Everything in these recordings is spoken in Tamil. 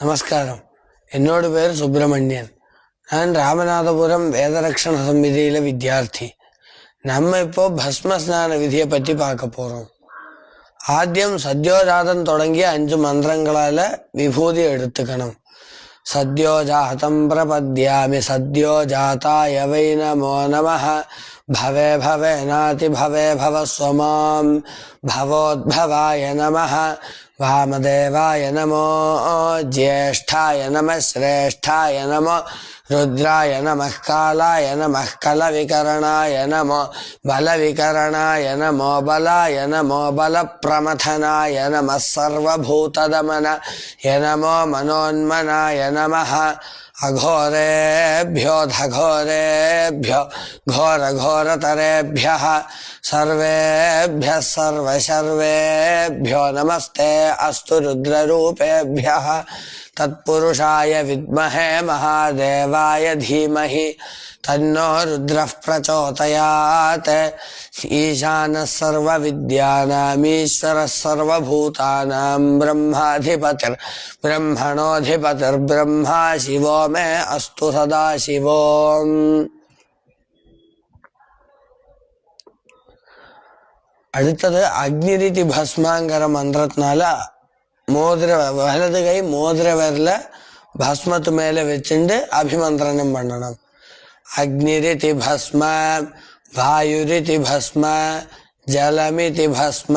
நமஸ்காரம். என்னோட பேர் சுப்பிரமணியன். நான் ராமநாதபுரம் வேதரக்ஷண சமிதியில வித்யார்த்தி. நம்ம இப்போ பஸ்ம ஸ்நான விதியை பற்றி பார்க்க போறோம். ஆദ്യം சத்யோஜாதம் தொடங்கி 5 மந்திரங்களால விபூதி எடுத்துக்கணும். சத்யோஜாதம் பிரபத்யாமி சத்யோஜாதாய வை நமோ நமः भवे भवे नाति भवे भव स्वमां भवोद्भवाय नमः वामदेवाय नमो ज्येष्ठाय नमः श्रेष्ठाय नमो रुद्राय नमः कालाय नमः कलविकरणाय नमो बलविकरणाय नमो बलाय नमो बलप्रमथनाय नमः सर्वभूतदमनाय नमो मनोन्मनाय नमः अघोरेभ्यो धघोरेभ्यो घोरघोरतरेभ्यः सर्वेभ्यः सर्वशर्वेभ्यो नमस्ते अस्तु रुद्ररूपेभ्यः तत्पुरुषाय विद्महे महादेवाय धीमहि तन्नो रुद्रः प्रचोदयात् ईशानः सर्वविद्यानामीश्वरः सर्वभूतानां ब्रह्माधिपतिर्ब्रह्मणोऽधिपतिर्ब्रह्मा शिवो मे अस्तु सदा शिवो. அடுத்தது அக்னிரிதி பஸ்மாங்கிற மந்திரத்தினால வலது கை மோதிர விரல பஸ்மத்து மேல வச்சுண்டு அபிமந்திரணம் பண்ணணும். அக்னிரிதி பஸ்ம, வாயுரிதி பஸ்ம, ஜலமிதி பஸ்ம,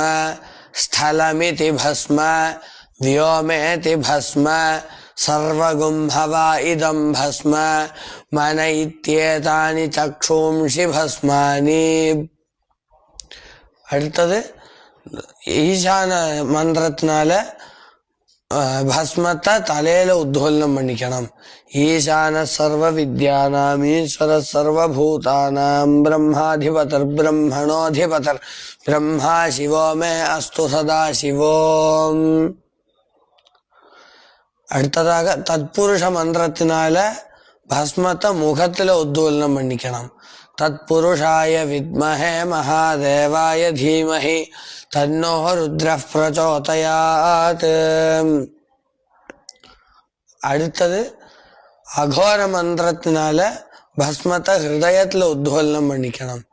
ஸ்தலமிதி பஸ்ம, व्योमेति भस्म, सर्वगुम्भवा इदं भस्म, मन इत्येतानि चक्षुंषि भस्मानि. அடுத்தது ஈசான மந்திரத்தினால பஸ்மத்தை தலையில உத்வலனம் பண்ணிக்கணும். ஈசான சர்வ வித்யானாம் ஈஸ்வர சர்வபூதானாம் பிரம்மாதிபதர் பிரம்மணோதிபதர் பிரம்மா சிவோ மே அஸ்து சதா சிவோம். அடுத்ததாக தத்புருஷ மந்திரத்தினால பஸ்மத்தை முகத்துல உத்வலனம் பண்ணிக்கணும். तत्पुरुषाय विद्महे महादेवाय धीमहि तन्नो रुद्रः प्रचोदयात्. அடுத்தது அகோர மந்திரத்தினால பஸ்மத்தை ஹிருதயத்துல உத்வலனம் பண்ணிக்கணும்.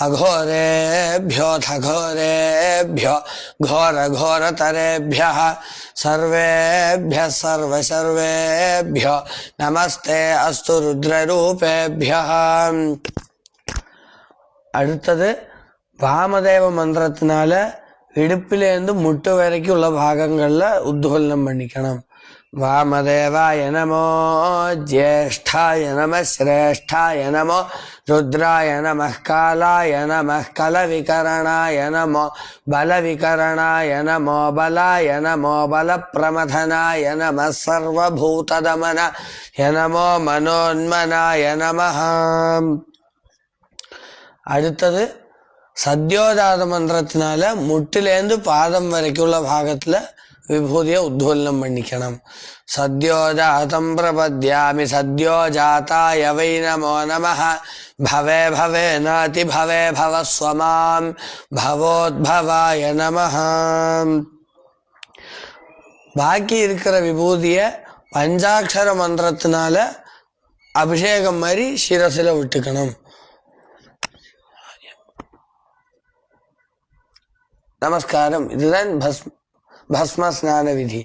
अघोरेभ्यो धघोरेभ्यो घोरघोरतरेभ्यः सर्वेभ्यः सर्वशर्वेभ्यो नमस्ते अस्तु रुद्ररूपेभ्यः. அடுத்தது வாமதேவ மந்திரத்தினால இடுப்பிலேருந்து முட்டு வரைக்கும் உள்ள பாகங்கள்ல உத்வலனம் பண்ணிக்கணும். வாமதேவாய நமோ ஜேஷ்டாய நம ஸ்ரேஷ்டாய நமோ ருத்ராய நம காலாய நம கலவிகரணாய நமோ பலவிகரணாய நமோ பலாய நமோ பலப்பிரமதனாய நம சர்வபூததமனாய நமோ மனோன்மனாய நமः. அடுத்தது சத்யோஜாத மந்திரத்தினால முட்டிலேந்து பாதம் வரைக்கும் உள்ள பாகத்துல விபூதியை உத்வலனம் பண்ணிக்கணும். சத்யோஜாதம் பிரபத்யாமி சத்யோஜாதாய வை நமோ நமः भवे भवे नाति भवे भव स्वमां भवोद्भवाय நமः. பாக்கி இருக்கிற விபூதிய பஞ்சாட்சர மந்திரத்தினால அபிஷேகம் மாதிரி சிரசில விட்டுக்கணும். நமஸ்காரம். இதுதான் பஸ்ம ஸ்நான விதி.